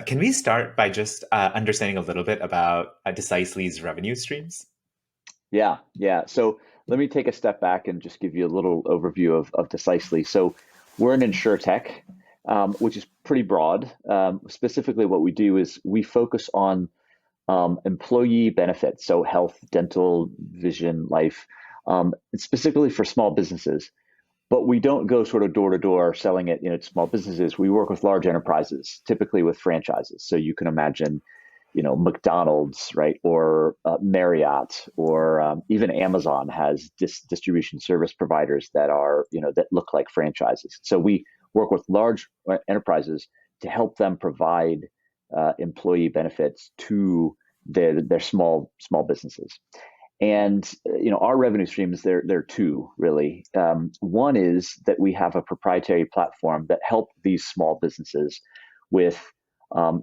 Can we start by just understanding a little bit about Decisely's revenue streams? Yeah. So let me take a step back and just give you a little overview of Decisely. So we're an insurtech, which is pretty broad. Specifically, what we do is we focus on employee benefits, so health, dental, vision, life, specifically for small businesses. But we don't go sort of door to door selling it, to small businesses. We work with large enterprises, typically with franchises. So you can imagine, McDonald's, right, or Marriott, or even Amazon has distribution service providers that are, that look like franchises. So we work with large enterprises to help them provide employee benefits to their small businesses. And our revenue streams, there are two really. One is that we have a proprietary platform that help these small businesses with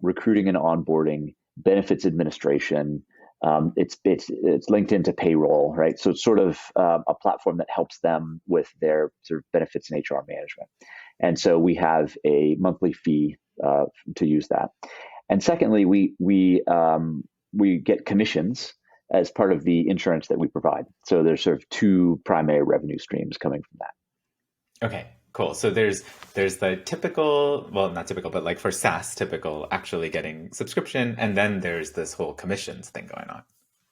recruiting and onboarding, benefits administration. It's linked into payroll, right? So it's sort of a platform that helps them with their sort of benefits and HR management. And so we have a monthly fee to use that. And secondly, we get commissions as part of the insurance that we provide. So there's sort of two primary revenue streams coming from that. Okay, cool. So there's the typical, well, not typical, but like for SaaS, typical actually getting subscription, and then there's this whole commissions thing going on.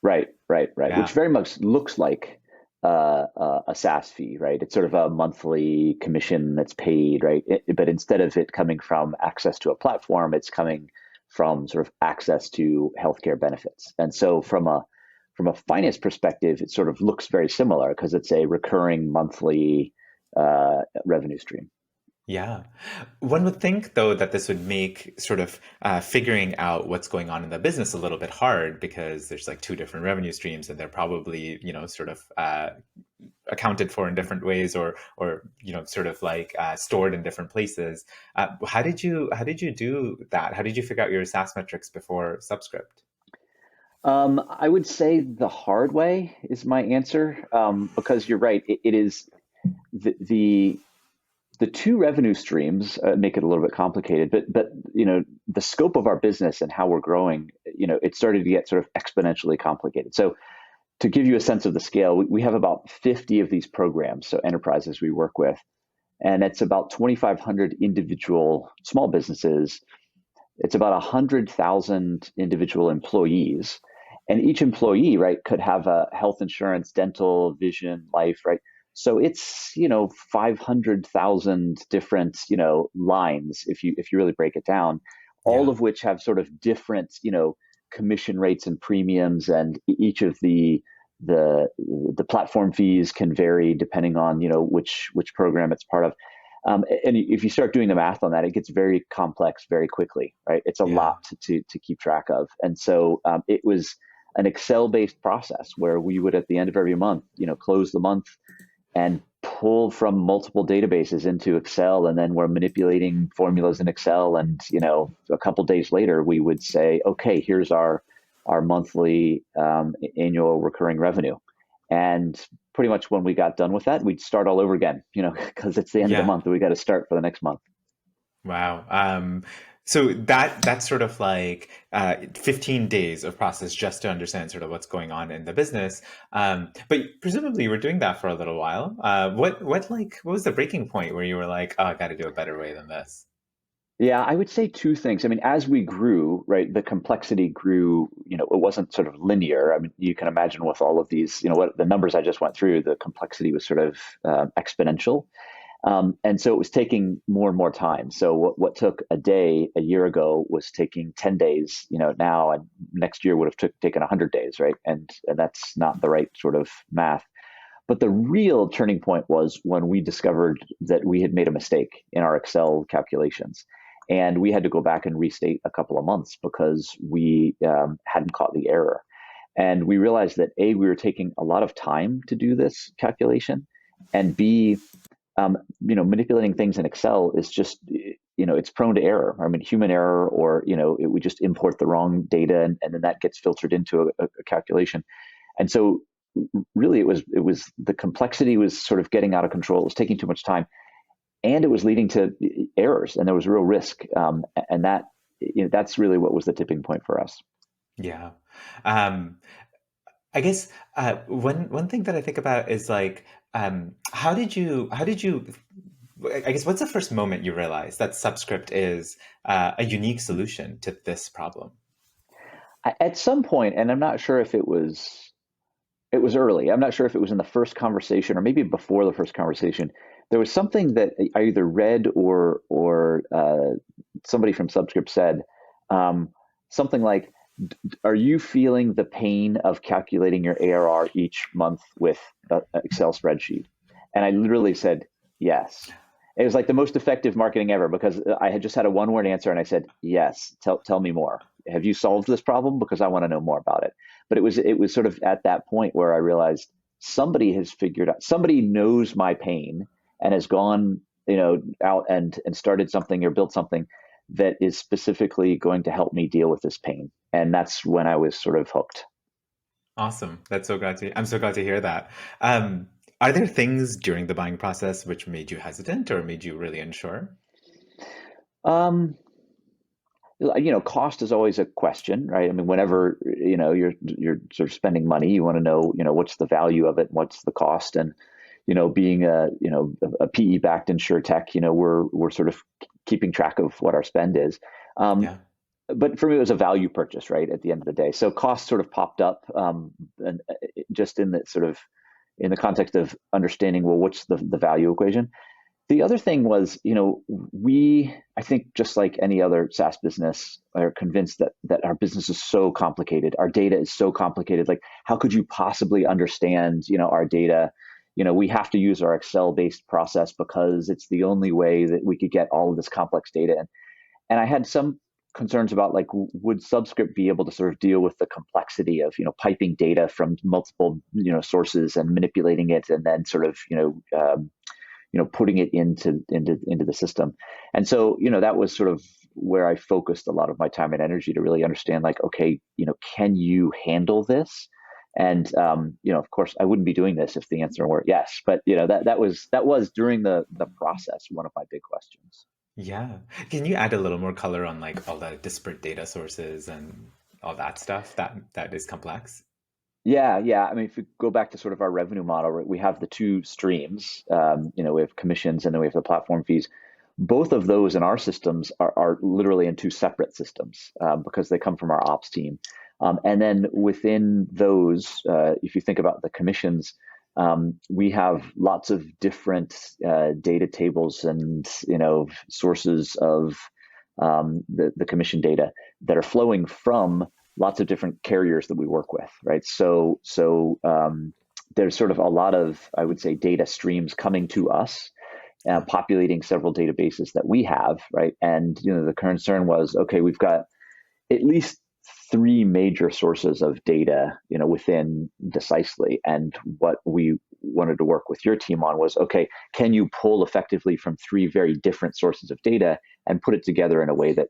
Right. Which Yeah. very much looks like a SaaS fee, right? It's sort of a monthly commission that's paid, right? But instead of it coming from access to a platform, it's coming from sort of access to healthcare benefits. And so from a finance perspective, it sort of looks very similar because it's a recurring monthly revenue stream. Yeah. One would think, though, that this would make sort of figuring out what's going on in the business a little bit hard because there's like two different revenue streams and they're probably, sort of accounted for in different ways or sort of like stored in different places. How did you do that? How did you figure out your SaaS metrics before Subscript? I would say the hard way is my answer, because you're right. It is the the two revenue streams make it a little bit complicated, but the scope of our business and how we're growing, it started to get sort of exponentially complicated. So to give you a sense of the scale, we have about 50 of these programs, so enterprises we work with, and it's about 2,500 individual small businesses. It's about 100,000 individual employees, and each employee, right, could have a health insurance, dental, vision, life, right? So it's 500,000 different lines if you really break it down, all Yeah. of which have sort of different commission rates and premiums, and each of the platform fees can vary depending on which program it's part of. And if you start doing the math on that, it gets very complex very quickly, right? It's a Yeah. lot to keep track of. And so it was an Excel-based process where we would, at the end of every month, close the month and pull from multiple databases into Excel. And then we're manipulating formulas in Excel. And, a couple days later, we would say, okay, here's our monthly annual recurring revenue. And pretty much when we got done with that, we'd start all over again, because it's the end of the Yeah. month and we got to start for the next month. Wow. So that's sort of like 15 days of process just to understand sort of what's going on in the business. But presumably you were doing that for a little while. What was the breaking point where you were like, oh, I got to do a better way than this? Yeah, I would say two things. I mean, as we grew, right, the complexity grew, it wasn't sort of linear. I mean, you can imagine with all of these, what the numbers I just went through, the complexity was sort of exponential. And so it was taking more and more time. So what took a day a year ago was taking 10 days, now, and next year would have taken 100 days, right? And that's not the right sort of math. But the real turning point was when we discovered that we had made a mistake in our Excel calculations. And we had to go back and restate a couple of months because we hadn't caught the error. And we realized that A, we were taking a lot of time to do this calculation, and B, manipulating things in Excel is just, it's prone to error. I mean, human error, or, we just import the wrong data, and then that gets filtered into a calculation. And so really it was the complexity was sort of getting out of control. It was taking too much time, and it was leading to errors, and there was real risk. And that that's really what was the tipping point for us. Yeah. Um, I guess one thing that I think about is like, how did you I guess what's the first moment you realized that Subscript is a unique solution to this problem? At some point, and I'm not sure if it was early. I'm not sure if it was in the first conversation or maybe before the first conversation. There was something that I either read or somebody from Subscript said, um, something like, "Are you feeling the pain of calculating your ARR each month with an Excel spreadsheet?" And I literally said, "Yes." It was like the most effective marketing ever because I had just had a one-word answer and I said, "Yes, tell me more. Have you solved this problem? Because I want to know more about it." But it was sort of at that point where I realized somebody has figured out, somebody knows my pain and has gone, out and started something or built something that is specifically going to help me deal with this pain. And that's when I was sort of hooked. Awesome. I'm so glad to hear that. Um, are there things during the buying process which made you hesitant or made you really unsure? Um, cost is always a question, right? I mean, Mhm. whenever, you're sort of spending money, you want to know, what's the value of it, what's the cost, and being a PE backed insure tech, we're sort of keeping track of what our spend is. Um, Yeah. but for me, it was a value purchase, right? At the end of the day, so cost sort of popped up, and just in the sort of in the context of understanding, well, what's the value equation. The other thing was, I think just like any other SaaS business, are convinced that our business is so complicated. Our data is so complicated. Like, how could you possibly understand, our data? We have to use our Excel-based process because it's the only way that we could get all of this complex data. And I had some concerns about, like, would Subscript be able to sort of deal with the complexity of, piping data from multiple, sources and manipulating it, and then sort of, putting it into the system. And so, that was sort of where I focused a lot of my time and energy to really understand, like, okay, can you handle this? And of course, I wouldn't be doing this if the answer were yes. But that was during the process one of my big questions. Yeah. Can you add a little more color on like all the disparate data sources and all that stuff that is complex? Yeah, yeah. I mean, if we go back to sort of our revenue model, right, we have the two streams. We have commissions and then we have the platform fees. Both of those in our systems are literally in two separate systems, because they come from our ops team. And then within those, if you think about the commissions, we have lots of different data tables and sources of the commission data that are flowing from lots of different carriers that we work with, right? So there's sort of a lot of, I would say, data streams coming to us, Yeah. populating several databases that we have, right? And the concern was, okay, we've got at least three major sources of data, within Decisely. And what we wanted to work with your team on was, okay, can you pull effectively from three very different sources of data and put it together in a way that,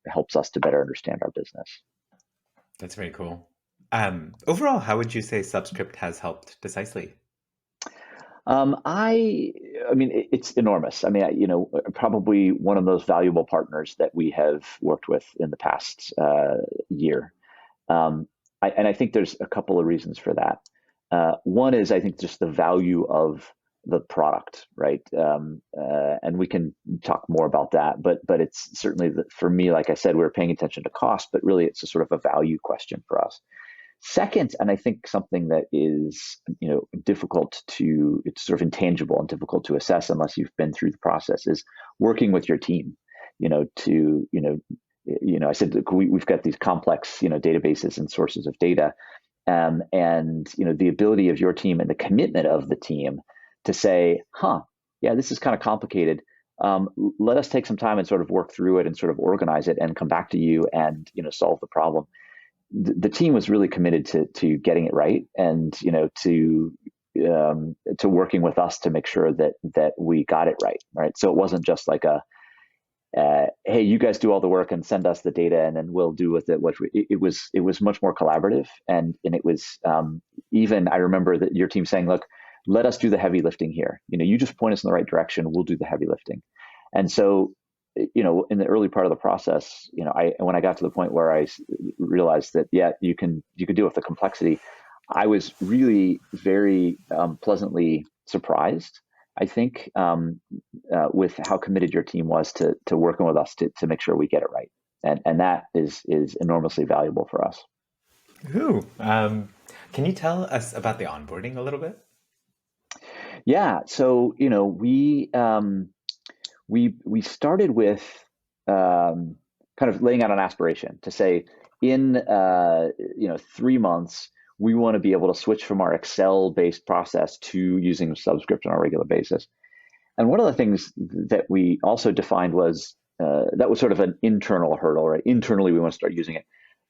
helps us to better understand our business? That's very cool. Overall, how would you say Subscript has helped Decisely? I mean, it's enormous. I mean, probably one of those valuable partners that we have worked with in the past year. Um, and I think there's a couple of reasons for that. One is, I think, just the value of the product, right? And we can talk more about that, but it's certainly for me, like I said, we're paying attention to cost, but really it's a sort of a value question for us. Second, and I think something that is, difficult to, it's sort of intangible and difficult to assess unless you've been through the process, is working with your team, to, I said, look, we've got these complex, databases and sources of data, and the ability of your team and the commitment of the team to say, huh, yeah, this is kind of complicated. Let us take some time and sort of work through it and sort of organize it and come back to you and solve the problem. The team was really committed to getting it right, and to working with us to make sure that we got it right. Right. So it wasn't just like a hey, you guys do all the work and send us the data, and then we'll do with it what it was much more collaborative, and it was, even I remember that your team saying, look, let us do the heavy lifting here. You just point us in the right direction, we'll do the heavy lifting. And so in the early part of the process, when I got to the point where realized that, yeah, you could deal with the complexity, I was really very pleasantly surprised, I think, with how committed your team was to working with us to make sure we get it right. And that is enormously valuable for us. Ooh, can you tell us about the onboarding a little bit? Yeah. So, we started with kind of laying out an aspiration to say in 3 months we want to be able to switch from our Excel based process to using Subscript on a regular basis. And one of the things that we also defined was that was sort of an internal hurdle, right? Internally, we want to start using it.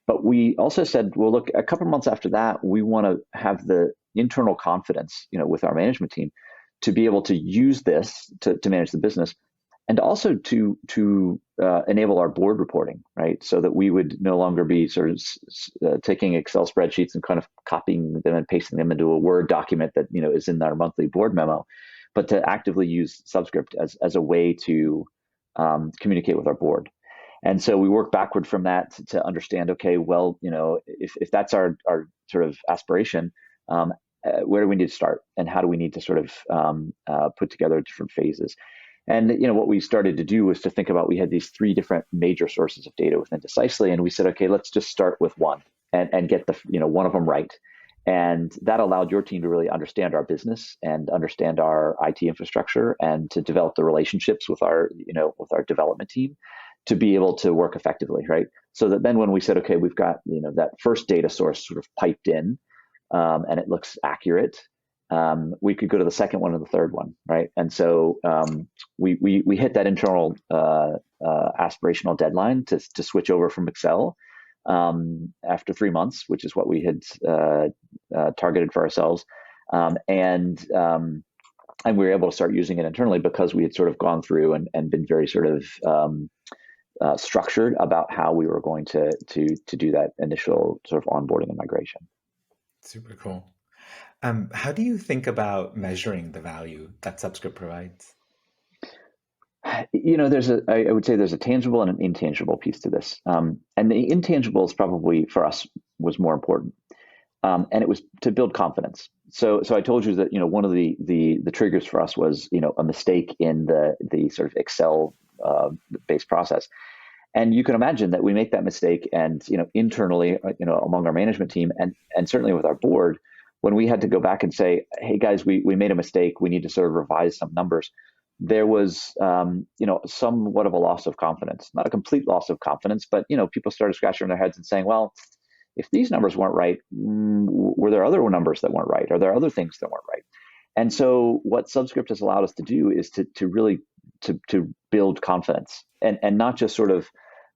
But we also said, well, look, a couple of months after that, we want to have the internal confidence, with our management team to be able to use this to manage the business and also to enable our board reporting, right? So that we would no longer be sort of taking Excel spreadsheets and kind of copying them and pasting them into a Word document that is in our monthly board memo, but to actively use Subscript as a way to communicate with our board. And so we work backward from that to understand, okay, well, if that's our sort of aspiration, where do we need to start, and how do we need to sort of put together different phases? And what we started to do was to think about, we had these three different major sources of data within Decisely, and we said, okay, let's just start with one and get the one of them right. And that allowed your team to really understand our business and understand our IT infrastructure, and to develop the relationships with our development team to be able to work effectively, right? So that then when we said, okay, we've got that first data source sort of piped in, and it looks accurate, we could go to the second one and the third one, right? And so we hit that internal aspirational deadline to switch over from Excel after 3 months, which is what we had targeted for ourselves, and we were able to start using it internally because we had sort of gone through and been very sort of structured about how we were going to do that initial sort of onboarding and migration. Super cool. How do you think about measuring the value that Subscript provides? I would say there's a tangible and an intangible piece to this. And the intangible is probably for us was more important. And it was to build confidence. So I told you that, one of the triggers for us was, a mistake in the sort of Excel based process. And you can imagine that we make that mistake, and internally, among our management team, and certainly with our board, when we had to go back and say, hey guys, we made a mistake, we need to sort of revise some numbers, there was somewhat of a loss of confidence. Not a complete loss of confidence, but people started scratching their heads and saying, well, if these numbers weren't right, were there other numbers that weren't right? Are there other things that weren't right? And so what Subscript has allowed us to do is to really to build confidence, and not just sort of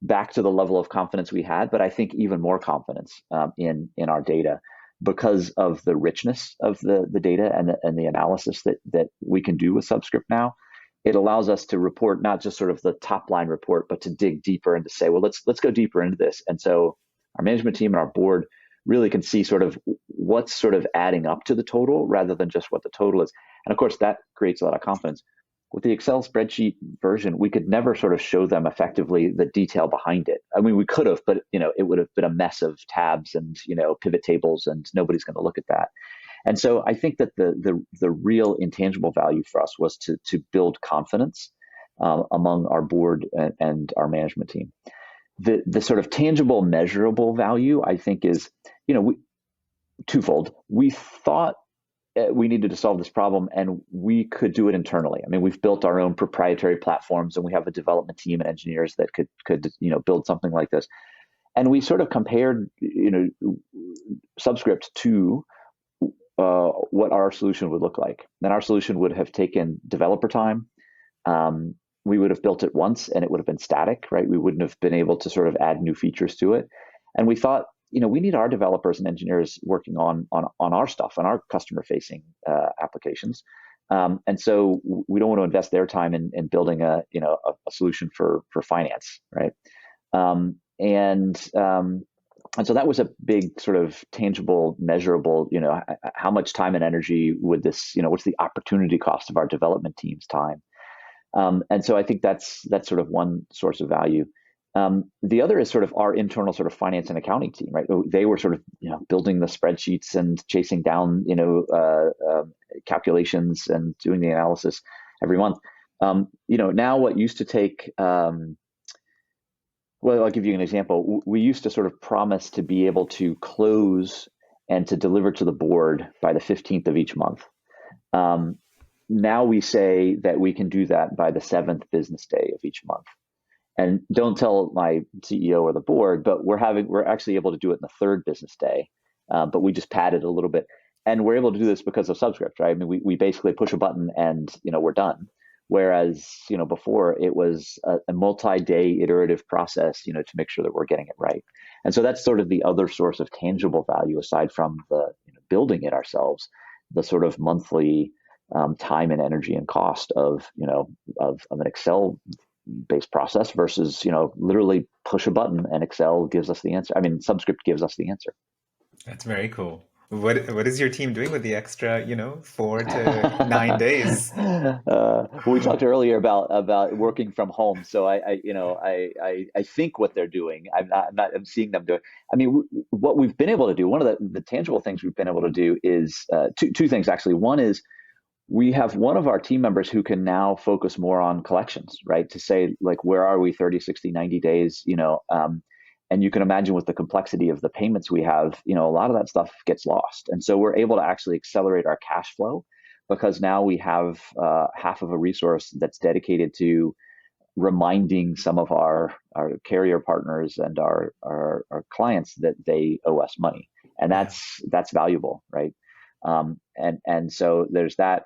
back to the level of confidence we had, but I think even more confidence in our data, because of the richness of the data and the analysis that we can do with Subscript now. It allows us to report not just sort of the top line report, but to dig deeper and to say, well, let's go deeper into this. And so our management team and our board really can see sort of what's sort of adding up to the total rather than just what the total is. And of course, that creates a lot of confidence. With the Excel spreadsheet version, we could never sort of show them effectively the detail behind it. I mean, we could have, but it would have been a mess of tabs and pivot tables, and nobody's going to look at that. And so I think that the real intangible value for us was to build confidence among our board and our management team. The sort of tangible, measurable value, I think, is twofold. We thought we needed to solve this problem, and we could do it internally. I mean, we've built our own proprietary platforms, and we have a development team and engineers that could build something like this. And we sort of compared Subscript to what our solution would look like. And our solution would have taken developer time. We would have built it once, and it would have been static, right? We wouldn't have been able to sort of add new features to it. And we thought, we need our developers and engineers working on our stuff, on our customer facing applications. And so we don't want to invest their time in building a solution for finance, right? And so that was a big sort of tangible, measurable, how much time and energy would this, what's the opportunity cost of our development team's time? And so I think that's sort of one source of value. The other is sort of our internal sort of finance and accounting team, right? They were sort of building the spreadsheets and chasing down calculations and doing the analysis every month. Now what used to take well, I'll give you an example. We used to sort of promise to be able to close and to deliver to the board by the 15th of each month. Um, Now we say that we can do that by the seventh business day of each month. And don't tell my CEO or the board, but we're actually able to do it in the third business day, but we just padded a little bit, and we're able to do this because of Subscript, right? I mean, we basically push a button and we're done. Whereas before it was a multi-day iterative process, to make sure that we're getting it right. And so that's sort of the other source of tangible value aside from the building it ourselves, the sort of monthly time and energy and cost of an Excel based process versus literally push a button and Excel gives us the answer. I mean, Subscript gives us the answer. That's very cool. What is your team doing with the extra, 4 to 9 days? We talked earlier about working from home, so I think what they're doing. I'm seeing them do it. I mean, what we've been able to do. One of the tangible things we've been able to do is two things actually. One is we have one of our team members who can now focus more on collections, right? To say, like, where are we 30, 60, 90 days, and you can imagine with the complexity of the payments we have, a lot of that stuff gets lost. And so we're able to actually accelerate our cash flow because now we have half of a resource that's dedicated to reminding some of our carrier partners and our clients that they owe us money. And Yeah. that's valuable, right? And so there's that,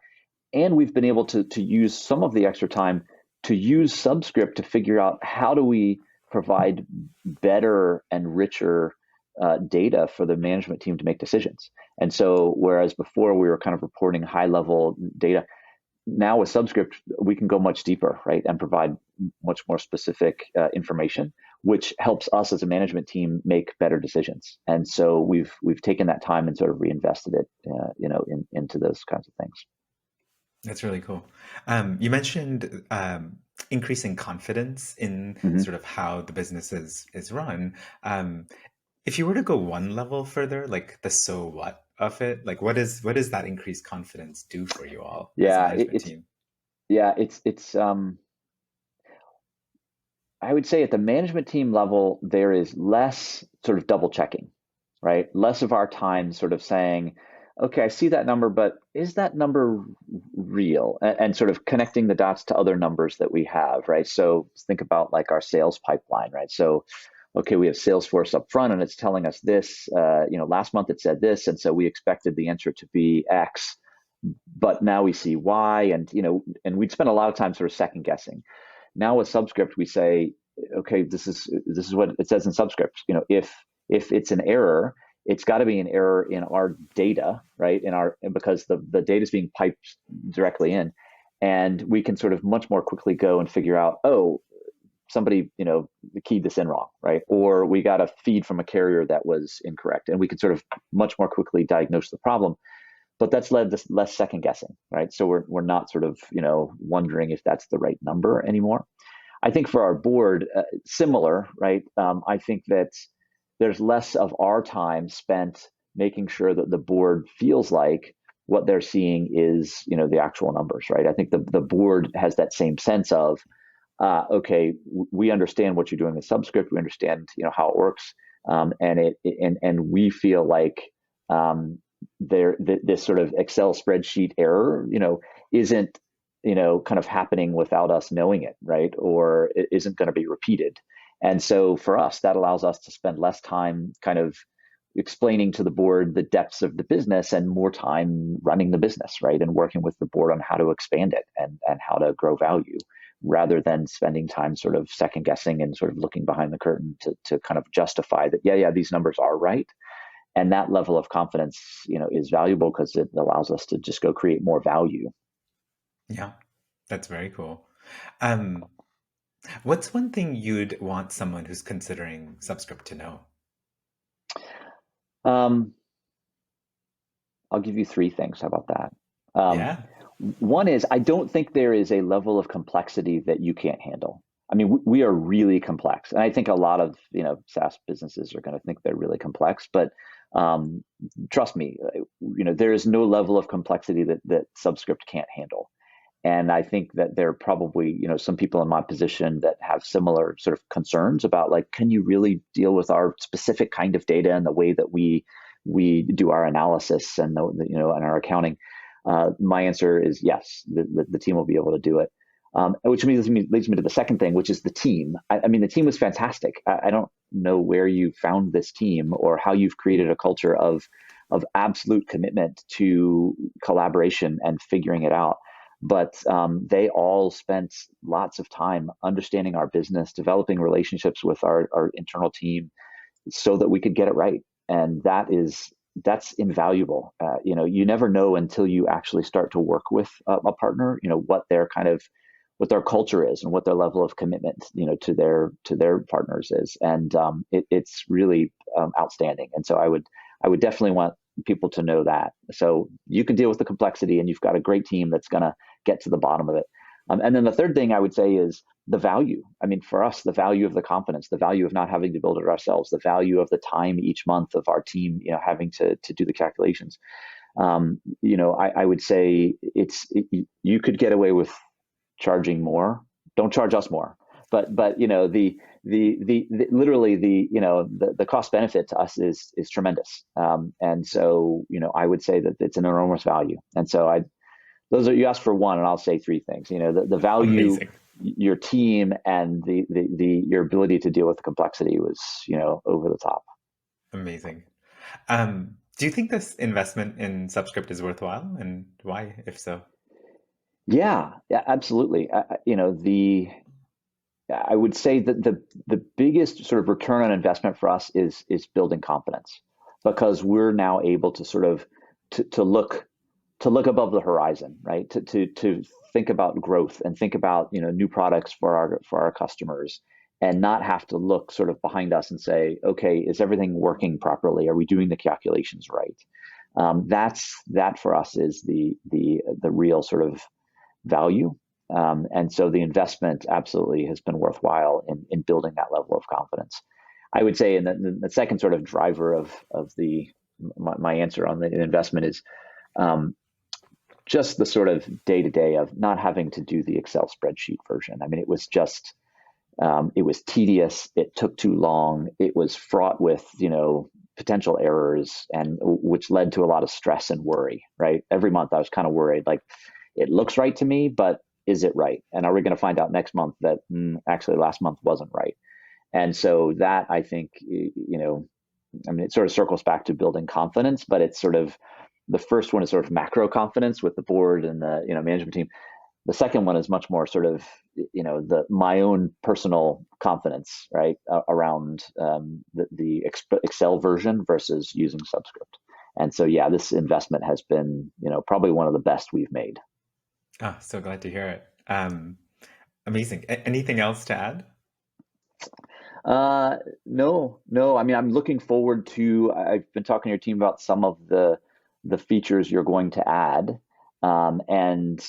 and we've been able to use some of the extra time to use Subscript to figure out how do we provide better and richer data for the management team to make decisions. And so whereas before we were kind of reporting high level data, now with Subscript we can go much deeper, right, and provide much more specific information, which helps us as a management team make better decisions. And so we've taken that time and sort of reinvested it into those kinds of things. That's really cool. You mentioned increasing confidence in Mm-hmm. sort of how the business is run. Um, if you were to go one level further, like the so what of it, like what does that increased confidence do for you all as a Yeah, management team? it's I would say at the management team level, there is less sort of double checking, right? Less of our time sort of saying, okay, I see that number, but is that number real? And sort of connecting the dots to other numbers that we have, right? So think about like our sales pipeline, right? So, okay, we have Salesforce up front and it's telling us this, last month it said this. And so we expected the answer to be X, but now we see Y, and we'd spend a lot of time sort of second guessing. Now with Subscript, we say, okay, this is what it says in Subscript. If it's an error, it's got to be an error in our data, right? Because the data is being piped directly in, and we can sort of much more quickly go and figure out, oh, somebody keyed this in wrong, right? Or we got a feed from a carrier that was incorrect, and we can sort of much more quickly diagnose the problem. But that's led to less second guessing, right? So we're not sort of wondering if that's the right number anymore. I think for our board, similar, right? I think that there's less of our time spent making sure that the board feels like what they're seeing is, the actual numbers, right? I think the board has that same sense of, okay, we understand what you're doing with Subscript, we understand, how it works, and we feel like this sort of Excel spreadsheet error, isn't kind of happening without us knowing it, right? Or it isn't going to be repeated. And so for us, that allows us to spend less time kind of explaining to the board the depths of the business and more time running the business, right? And working with the board on how to expand it and how to grow value rather than spending time sort of second guessing and sort of looking behind the curtain to kind of justify that, yeah, these numbers are right. And that level of confidence, is valuable because it allows us to just go create more value. Yeah, that's very cool. Um, what's one thing you'd want someone who's considering Subscript to know? Um, I'll give you three things. How about that? Um, Yeah. One is, I don't think there is a level of complexity that you can't handle. I mean, we are really complex, and I think a lot of SaaS businesses are going to think they're really complex. But um, trust me, there is no level of complexity that Subscript can't handle. And I think that there are probably some people in my position that have similar sort of concerns about, like, can you really deal with our specific kind of data and the way that we do our analysis and and our accounting. My answer is yes. The team will be able to do it. Which leads me to the second thing, which is the team. I mean, the team was fantastic. I don't know where you found this team or how you've created a culture of absolute commitment to collaboration and figuring it out. But they all spent lots of time understanding our business, developing relationships with our internal team, so that we could get it right. And that's invaluable. You never know until you actually start to work with a partner, what their culture is and what their level of commitment, to their partners is. And it's really outstanding. And so I would definitely want people to know that. So you can deal with the complexity, and you've got a great team that's going to get to the bottom of it. And then the third thing I would say is the value. I mean, for us, the value of the confidence, the value of not having to build it ourselves, the value of the time each month of our team, having to do the calculations. I would say you could get away with charging more. Don't charge us more. But the literally the cost benefit to us is tremendous. And so I would say that it's an enormous value. And so you asked for one, and I'll say three things. The value, Amazing. your team, and your ability to deal with the complexity was over the top. Amazing. Do you think this investment in Subscript is worthwhile, and why, if so? Yeah, absolutely. I would say that the biggest sort of return on investment for us is building confidence, because we're now able to sort of to look above the horizon, right? To think about growth and think about new products for our customers, and not have to look sort of behind us and say, okay, is everything working properly? Are we doing the calculations right? That for us is the real sort of value. And so the investment absolutely has been worthwhile in building that level of confidence. I would say, and the second sort of driver of my answer on the investment is just the sort of day to day of not having to do the Excel spreadsheet version. I mean, it was tedious. It took too long. It was fraught with potential errors, and which led to a lot of stress and worry. Right, every month I was kind of worried, like, it looks right to me, but is it right? And are we going to find out next month that actually last month wasn't right? And so that, I think, I mean, it sort of circles back to building confidence, but it's sort of, the first one is sort of macro confidence with the board and the management team. The second one is much more sort of my own personal confidence, right, around the Excel version versus using Subscript. And so yeah, this investment has been probably one of the best we've made. Ah, so glad to hear it. Amazing. Anything else to add? Uh, no. I mean, I'm looking forward to. I've been talking to your team about some of the features you're going to add. And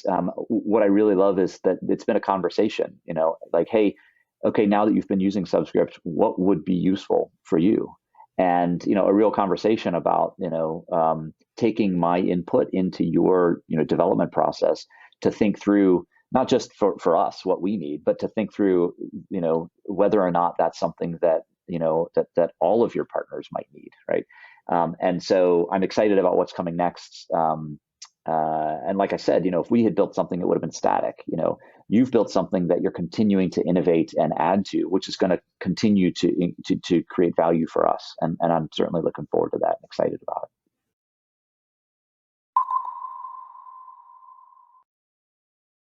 what I really love is that it's been a conversation. Like, hey, okay, now that you've been using Subscript, what would be useful for you? And a real conversation about taking my input into your development process, to think through, not just for us what we need, but to think through whether or not that's something that that all of your partners might need, right? And so I'm excited about what's coming next. And like I said, if we had built something, it would have been static. You've built something that you're continuing to innovate and add to, which is going to continue to create value for us. And I'm certainly looking forward to that and excited about it.